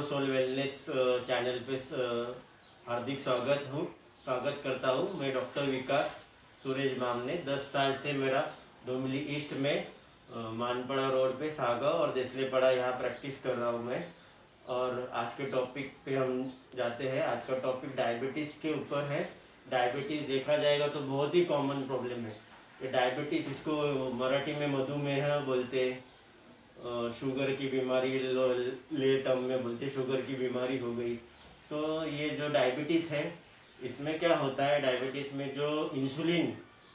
Soul wellness channel पे हार्दिक स्वागत करता हूँ। मैं डॉक्टर विकास सूरज मामले 10 साल से मेरा डोमिली ईस्ट में मानपड़ा रोड पे सागाव और देसलेपड़ा यहाँ प्रैक्टिस कर रहा हूँ मैं। और आज के टॉपिक पे हम जाते हैं। आज का टॉपिक डायबिटीज़ के ऊपर है। डायबिटीज़ देखा जाएगा तो बहुत ही कॉमन प्रॉब्लम है ये डायबिटीज़। इसको मराठी में मधुमेह बोलते, शुगर की बीमारी ले टर्म में बोलते, शुगर की बीमारी हो गई। तो ये जो डायबिटीज़ है इसमें क्या होता है, डायबिटीज़ में जो इंसुलिन,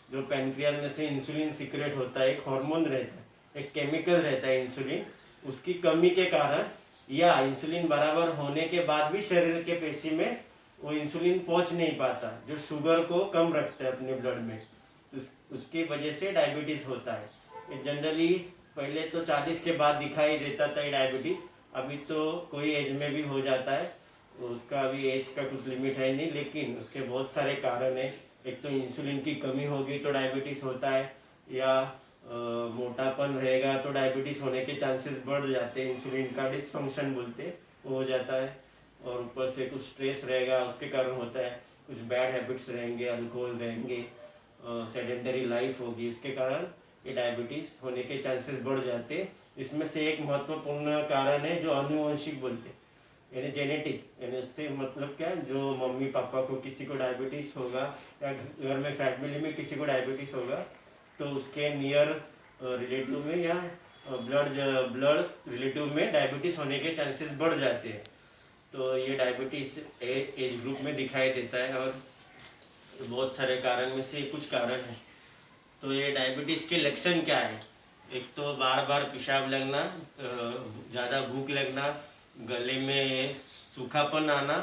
जो पैनक्रियाज में से इंसुलिन सीक्रेट होता है, एक हार्मोन रहता है, एक केमिकल रहता है इंसुलिन, उसकी कमी के कारण या इंसुलिन बराबर होने के बाद भी शरीर के पेशी में वो इंसुलिन पहुंच नहीं पाता, जो शुगर को कम रखता है अपने ब्लड में, उसकी वजह से डायबिटीज़ होता है। जनरली पहले तो 40 के बाद दिखाई देता था डायबिटीज़, अभी तो कोई एज में भी हो जाता है। उसका अभी एज का कुछ लिमिट है नहीं, लेकिन उसके बहुत सारे कारण हैं। एक तो इंसुलिन की कमी होगी तो डायबिटीज़ होता है, या मोटापन रहेगा तो डायबिटीज़ होने के चांसेस बढ़ जाते हैं। इंसुलिन का डिसफंक्शन बोलते वो हो जाता है। और ऊपर से कुछ स्ट्रेस रहेगा उसके कारण होता है। कुछ बैड हैबिट्स रहेंगे, अल्कोहल रहेंगे, सेडेंटरी लाइफ होगी, उसके कारण ये डायबिटीज़ होने के चांसेस बढ़ जाते हैं। इसमें से एक महत्वपूर्ण कारण है जो आनुवंशिक बोलते, यानी जेनेटिक, यानी उससे मतलब क्या, जो मम्मी पापा को किसी को डायबिटीज़ होगा या घर में फैमिली में किसी को डायबिटीज़ होगा तो उसके नियर रिलेटिव में या ब्लड रिलेटिव में डायबिटीज़ होने के चांसेस बढ़ जाते हैं। तो ये डायबिटीज़ एज ग्रुप में दिखाई देता है और बहुत सारे कारण में से कुछ कारण है। तो ये डायबिटीज़ के लक्षण क्या है? एक तो बार बार पेशाब लगना, ज़्यादा भूख लगना, गले में सूखापन आना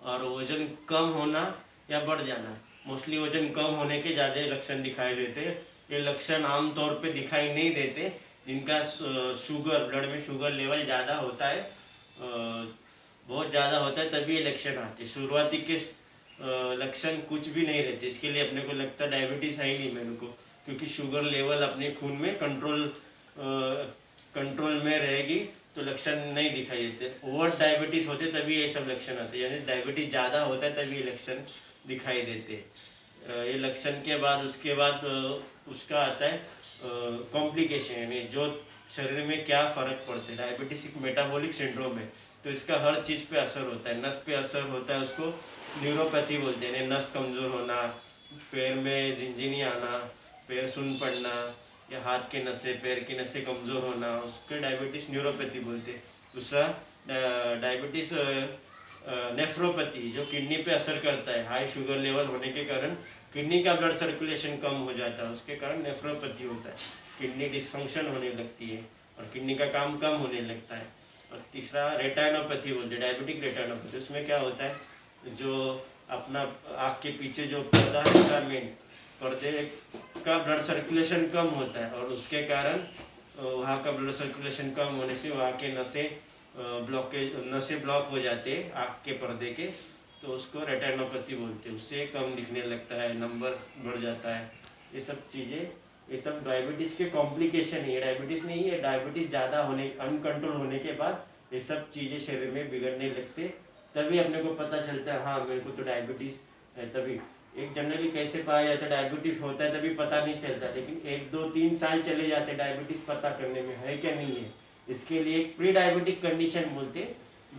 और वज़न कम होना या बढ़ जाना। मोस्टली वज़न कम होने के ज़्यादा लक्षण दिखाई देते हैं। ये लक्षण आमतौर पे दिखाई नहीं देते जिनका शुगर, ब्लड में शुगर लेवल ज़्यादा होता है, बहुत ज़्यादा होता है, तभी ये लक्षण आते। शुरुआती के लक्षण कुछ भी नहीं रहते, इसके लिए अपने को लगता है डायबिटीज़ है ही नहीं मेरे को, क्योंकि शुगर लेवल अपने खून में कंट्रोल में रहेगी तो लक्षण नहीं दिखाई देते। ओवर डायबिटीज़ होते तभी ये सब लक्षण आते, यानी डायबिटीज़ ज़्यादा होता है तभी ये लक्षण दिखाई देते। ये लक्षण के बाद उसके बाद उसका आता है कॉम्प्लिकेशन, यानी जो शरीर में क्या फ़र्क पड़ता है। डायबिटीज़ एक मेटाबॉलिक सिंड्रोम है, तो इसका हर चीज़ पे असर होता है। नस पे असर होता है, उसको न्यूरोपैथी बोलते हैं। नस कमज़ोर होना, पैर में झिनझिनी आना, पैर सुन पड़ना, या हाथ के नसें, पैर की नसें कमज़ोर होना, उसके डायबिटीज़ न्यूरोपैथी बोलते हैं। दूसरा डायबिटीज़ नेफ्रोपैथी, जो किडनी पे असर करता है। हाई शुगर लेवल होने के कारण किडनी का ब्लड सर्कुलेशन कम हो जाता है, उसके कारण नेफ्रोपैथी होता है। किडनी डिसफंक्शन होने लगती है और किडनी का काम कम होने लगता है। और तीसरा रेटाइनोपैथी बोलते हैं, डायबिटिक रेटाइनोपैथी। उसमें क्या होता है, जो अपना आँख के पीछे जो पर्दा है, मेन पर्दे का ब्लड सर्कुलेशन कम होता है और उसके कारण वहाँ का ब्लड सर्कुलेशन कम होने से वहाँ के नसें ब्लॉक हो जाते हैं आँख के पर्दे के, तो उसको रेटाइनोपैथी बोलते हैं। उससे कम दिखने लगता है, नंबर बढ़ जाता है। ये सब चीज़ें, ये सब डायबिटीज़ के कॉम्प्लिकेशन है। डायबिटीज़ नहीं है, डायबिटीज़ ज़्यादा होने, अनकंट्रोल होने के बाद ये सब चीज़ें शरीर में बिगड़ने लगते, तभी अपने को पता चलता है हाँ मेरे को तो डायबिटीज़ है। तभी एक जनरली कैसे पाया जाता है, डायबिटीज़ होता है तभी पता नहीं चलता, लेकिन 1, 2, 3 साल चले जाते हैं डायबिटीज़ पता करने में है क्या नहीं है। इसके लिए एक प्री डायबिटिक कंडीशन बोलते,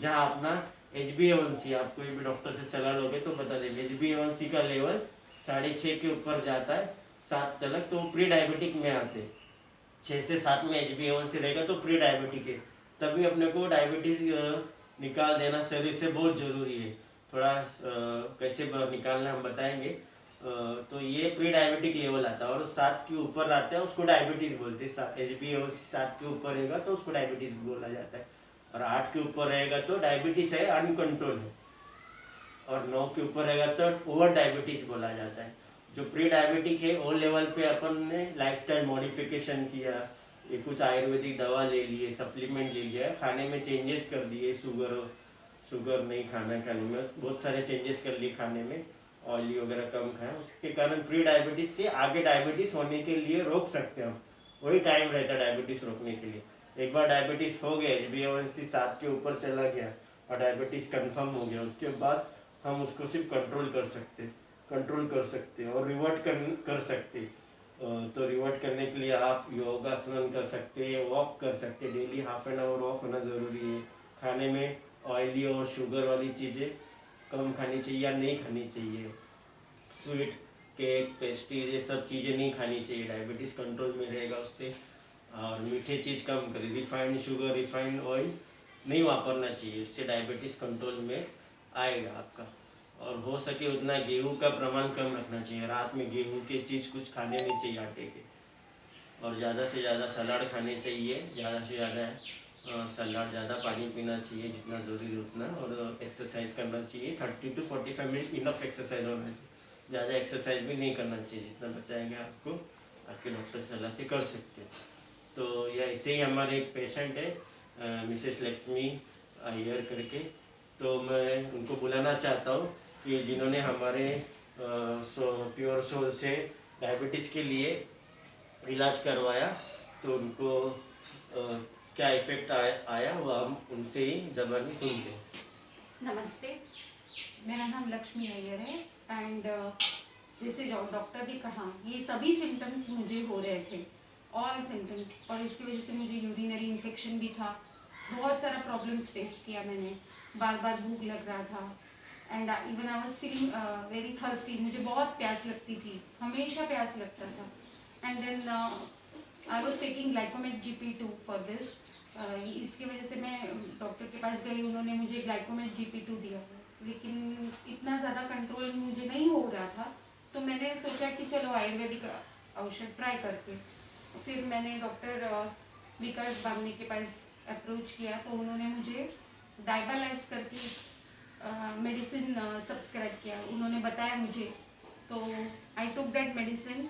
जहाँ अपना HbA1c, आप कोई भी डॉक्टर से सलाह लोगे तो बता देंगे, HbA1c का लेवल 6.5 के ऊपर जाता है, 7 तक, तो प्री डायबिटिक में आते। 6 से 7 में HbA1c रहेगा तो प्री डायबिटिक है। तभी अपने को डायबिटीज़ निकाल देना शरीर से बहुत ज़रूरी है। थोड़ा कैसे निकालना हम बताएंगे। तो ये प्री डायबिटिक लेवल आता है और 7 के ऊपर आता है उसको डायबिटीज़ बोलते हैं। HbA1c 7 के ऊपर रहेगा तो उसको डायबिटीज़ बोला जाता है, और 8 के ऊपर रहेगा तो डायबिटीज़ है, अनकंट्रोल है, और 9 के ऊपर रहेगा तो ओवर डायबिटीज़ बोला जाता है। जो प्री डायबिटिक है वो लेवल पे अपन ने लाइफस्टाइल मॉडिफिकेशन किया, ये कुछ आयुर्वेदिक दवा ले लिए, सप्लीमेंट ले लिया, खाने में चेंजेस कर दिए, शुगर नहीं खाना, खाने में बहुत सारे चेंजेस कर लिए, खाने में ऑयली वगैरह कम खाएं, उसके कारण प्री डायबिटीज़ से आगे डायबिटीज़ होने के लिए रोक सकते हैं हम। वही टाइम रहता है डायबिटीज़ रोकने के लिए। एक बार डायबिटीज़ हो गया, HbA1c 7 के ऊपर चला गया, और डायबिटीज़ कंफर्म हो गया, उसके बाद हम उसको सिर्फ कंट्रोल कर सकते और रिवर्ट कर सकते। तो रिवर्ट करने के लिए आप योगासन कर सकते हैं, वॉक कर सकते, डेली ½ एन आवर वॉक होना ज़रूरी है। खाने में ऑयली और शुगर वाली चीज़ें कम खानी चाहिए या नहीं खानी चाहिए। स्वीट, केक, पेस्ट्रीज ये सब चीज़ें नहीं खानी चाहिए, डायबिटीज़ कंट्रोल में रहेगा उससे। और मीठे चीज़ कम करें, रिफाइंड शुगर, रिफाइंड ऑयल नहीं वापरना चाहिए, इससे डायबिटीज़ कंट्रोल में आएगा आपका। और हो सके उतना गेहूं का प्रमाण कम रखना चाहिए, रात में गेहूं के चीज़ कुछ खाने नहीं चाहिए आटे के। और ज़्यादा से ज़्यादा सलाद खाने चाहिए, ज़्यादा से ज़्यादा सलाद, ज़्यादा पानी पीना चाहिए जितना ज़रूरी उतना, और एक्सरसाइज करना चाहिए। 30 to 45 मिनट इनफ एक्सरसाइज होना चाहिए, ज़्यादा एक्सरसाइज भी नहीं करना चाहिए, जितना बताएंगे आपको आपके डॉक्टर सलाह से कर सकते हैं। तो यह ऐसे ही हमारे एक पेशेंट है मिसेस लक्ष्मी अय्यर करके, तो मैं उनको बुलाना चाहता हूँ कि जिन्होंने हमारे प्योर सोल से डायबिटीज़ के लिए इलाज करवाया, तो उनको क्या इफेक्ट आया वो हम उनसे ही ज़बानी सुनते हैं। नमस्ते, मेरा नाम लक्ष्मी अय्यर है एंड जैसे डॉक्टर ने कहा ये सभी सिम्टम्स मुझे हो रहे थे, ऑल सिम्टम्स, और इसकी वजह से मुझे यूरिनरी इन्फेक्शन भी था, बहुत सारा प्रॉब्लम्स फेस किया मैंने, बार बार भूख लग रहा था and even I was feeling very thirsty, मुझे बहुत प्यास लगती थी, हमेशा प्यास लगता था। And then I was taking Glycomet GP2 for this. इसकी वजह से मैं डॉक्टर के पास गई, उन्होंने मुझे ग्लाइकोमेट GP2 दिया, लेकिन इतना ज़्यादा कंट्रोल मुझे नहीं हो रहा था, तो मैंने सोचा कि चलो आयुर्वेदिक औषध ट्राई करते। फिर मैंने डॉक्टर विकास बामने के पास अप्रोच किया, तो उन्होंने मुझे डाइबालाइफ करके मेडिसिन सब्सक्राइब किया, उन्होंने बताया मुझे, तो I took that medicine,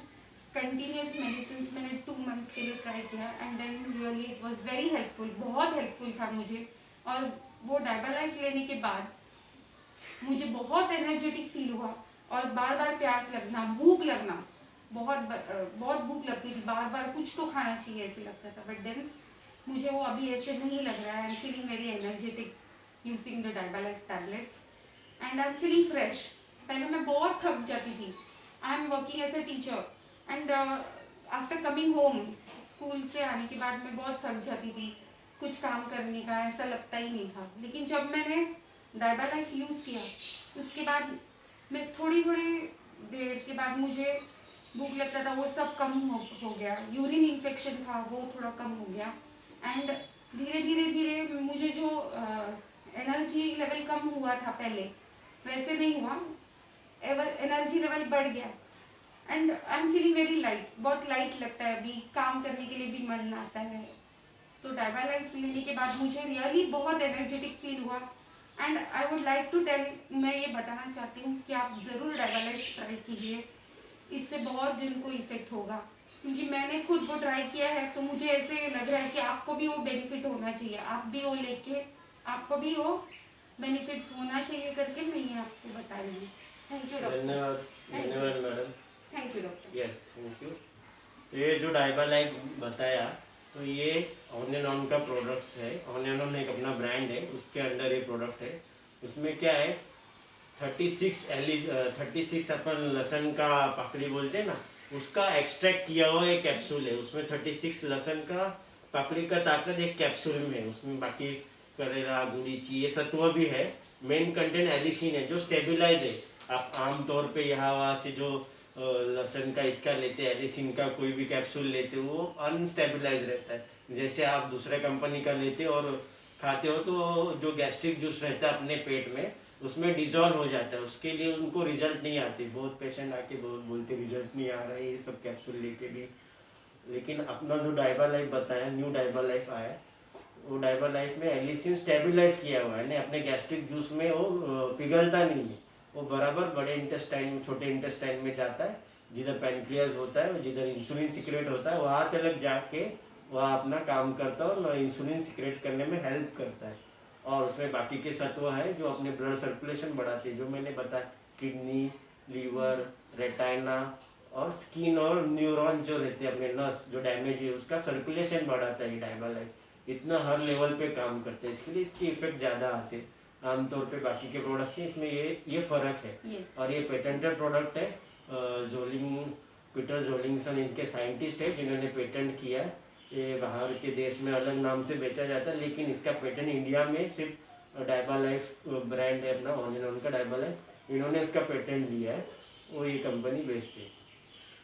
continuous medicine मैंने 2 मंथ्स के लिए ट्राई किया and then really it was very helpful, बहुत हेल्पफुल था मुझे। और वो डाइबालाइफ लेने के बाद मुझे बहुत एनर्जेटिक फील हुआ और बार बार प्यास लगना, भूख लगना, बहुत भूख लगती थी, बार बार कुछ तो खाना चाहिए ऐसे लगता था। बट देन मुझे वो अभी ऐसे नहीं लग रहा है, I am feeling very energetic using the Diabalife tablets and I am feeling fresh. पहले मैं बहुत थक जाती थी, I am working as a teacher and after coming home, school से आने के बाद मैं बहुत थक जाती थी, कुछ काम करने का ऐसा लगता ही नहीं था। लेकिन जब मैंने डाइबालाइफ यूज़ किया उसके बाद मैं थोड़ी देर के बाद मुझे भूख लगता था, वो सब कम हो गया, यूरिन इन्फेक्शन था वो थोड़ा कम हो गया एंड धीरे धीरे मुझे जो एनर्जी लेवल कम हुआ था पहले वैसे नहीं हुआ, एनर्जी लेवल बढ़ गया and I am feeling very light, बहुत लाइट लगता है, अभी काम करने के लिए भी मन आता है। तो डाइबालाइफ लेने के बाद मुझे रियली बहुत एनर्जेटिक फील हुआ and I would like to tell, मैं ये बताना चाहती हूँ कि आप ज़रूर डाइबालाइफ ट्राई कीजिए, इससे बहुत जन को इफेक्ट होगा, क्योंकि मैंने खुद वो ट्राई किया है, तो मुझे ऐसे लग रहा है कि आपको भी वो बेनिफिट होना चाहिए, आप भी वो लेके आपको भी वो बेनिफिट्स होना चाहिए करके मैं ये आपको बता रही हूँ। Thank you doctor. धन्यवाद madam. Thank you doctor. Yes, thank you. तो ये जो डाइबालाइफ बताया, तो ये ऑन एंड ऑन का प्रोडक्ट्स है, ऑन एंड ऑन एक अपना ब्रांड है, उसके अंडर ये प्रोडक्ट है। उसमें क्या है, 36 अपन लहसुन का पकड़ी बोलते हैं ना, उसका एक्सट्रैक्ट किया हुआ एक कैप्सूल है, उसमें 36 लहसुन का पकड़ी का ताकत एक कैप्सूल में है, उसमें बाकी करेला, गुड़ीची ये सत्व भी है। मेन कंटेंट एलिसिन है जो स्टेबलाइज है। आप आमतौर पे यहाँ वहाँ से जो लहसुन का इसका लेते हैं, एलिसिन का कोई भी कैप्सूल लेते हो, वो अनस्टेबलाइज रहता है। जैसे आप दूसरे कंपनी का लेते हो और खाते हो तो जो गैस्ट्रिक जूस रहता है अपने पेट में, उसमें डिजॉल्व हो जाता है, उसके लिए उनको रिजल्ट नहीं आती। बहुत पेशेंट आके बहुत बोलते रिजल्ट नहीं आ रहा है ये सब कैप्सूल लेके भी। लेकिन अपना जो डाइबालाइफ बताया, न्यू डाइबालाइफ आया, वो डाइबालाइफ में एलिसिन स्टेबलाइज किया हुआ है, अपने गैस्ट्रिक जूस में वो पिघलता नहीं है, वो बराबर बड़े इंटेस्टाइन में, छोटे इंटेस्टाइन में जाता है, जिधर पैनक्रियाज होता है, जिधर इंसुलिन सिक्रेट होता है, वहाँ तक जाके वहाँ अपना काम करता है और इंसुलिन सिक्रेट करने में हेल्प करता है। और उसमें बाकी के सत्व है जो अपने ब्लड सर्कुलेशन बढ़ाते हैं, जो मैंने बताया, किडनी, लीवर, रेटाइना और स्किन और न्यूरॉन जो रहते हैं अपने नस जो डैमेज है उसका सर्कुलेशन बढ़ाता है। डाइबालाइफ इतना हर लेवल पे काम करते हैं, इसके लिए इसके इफेक्ट ज़्यादा आते हैं। आमतौर पे बाकी के प्रोडक्ट्स हैं, इसमें ये फ़र्क है। Yes. और ये पेटेंटेड प्रोडक्ट है, पीटर जोलिंगसन इनके साइंटिस्ट है जिन्होंने पेटेंट किया है। ये बाहर के देश में अलग नाम से बेचा जाता है, लेकिन इसका पेटेंट इंडिया में सिर्फ डाइबा लाइफ ब्रांड है अपना, ऑन एंड ऑन का डाइबा लाइफ, इन्होंने इसका पेटेंट लिया है, वो ये कंपनी बेचती है।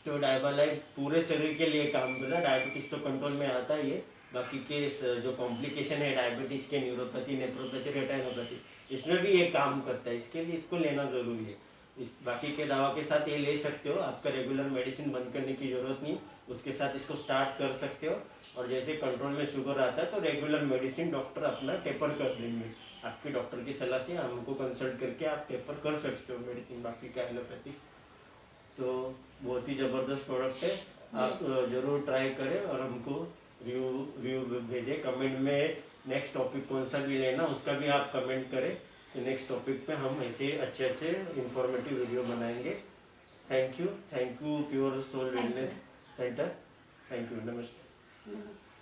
तो डाइबा लाइफ पूरे शरीर के लिए काम करता है, डायबिटीज़ तो कंट्रोल में आता ही है, बाकी के जो कॉम्प्लिकेशन है डायबिटीज़ के, न्यूरोपैथी, नेफ्रोपैथी, रेटाइनोपैथी, इसमें भी ये काम करता है। इसके लिए इसको लेना ज़रूरी है। इस बाकी के दवा के साथ ये ले सकते हो, आपका रेगुलर मेडिसिन बंद करने की ज़रूरत नहीं, उसके साथ इसको स्टार्ट कर सकते हो। और जैसे कंट्रोल में शुगर आता है तो रेगुलर मेडिसिन डॉक्टर अपना टेपर कर देंगे, आपके डॉक्टर की सलाह से हमको कंसल्ट करके आप टेपर कर सकते हो मेडिसिन, बाकी का एलोपैथी। तो बहुत ही ज़बरदस्त प्रोडक्ट है, आप ज़रूर ट्राई करें और हमको रिव्यू भेजें कमेंट में। नेक्स्ट टॉपिक कौन सा भी लेना उसका भी आप कमेंट करें, तो नेक्स्ट टॉपिक पे हम ऐसे अच्छे इंफॉर्मेटिव वीडियो बनाएंगे। Thank you pure soul wellness centre. Thank you, नमस्ते। नमस्ते।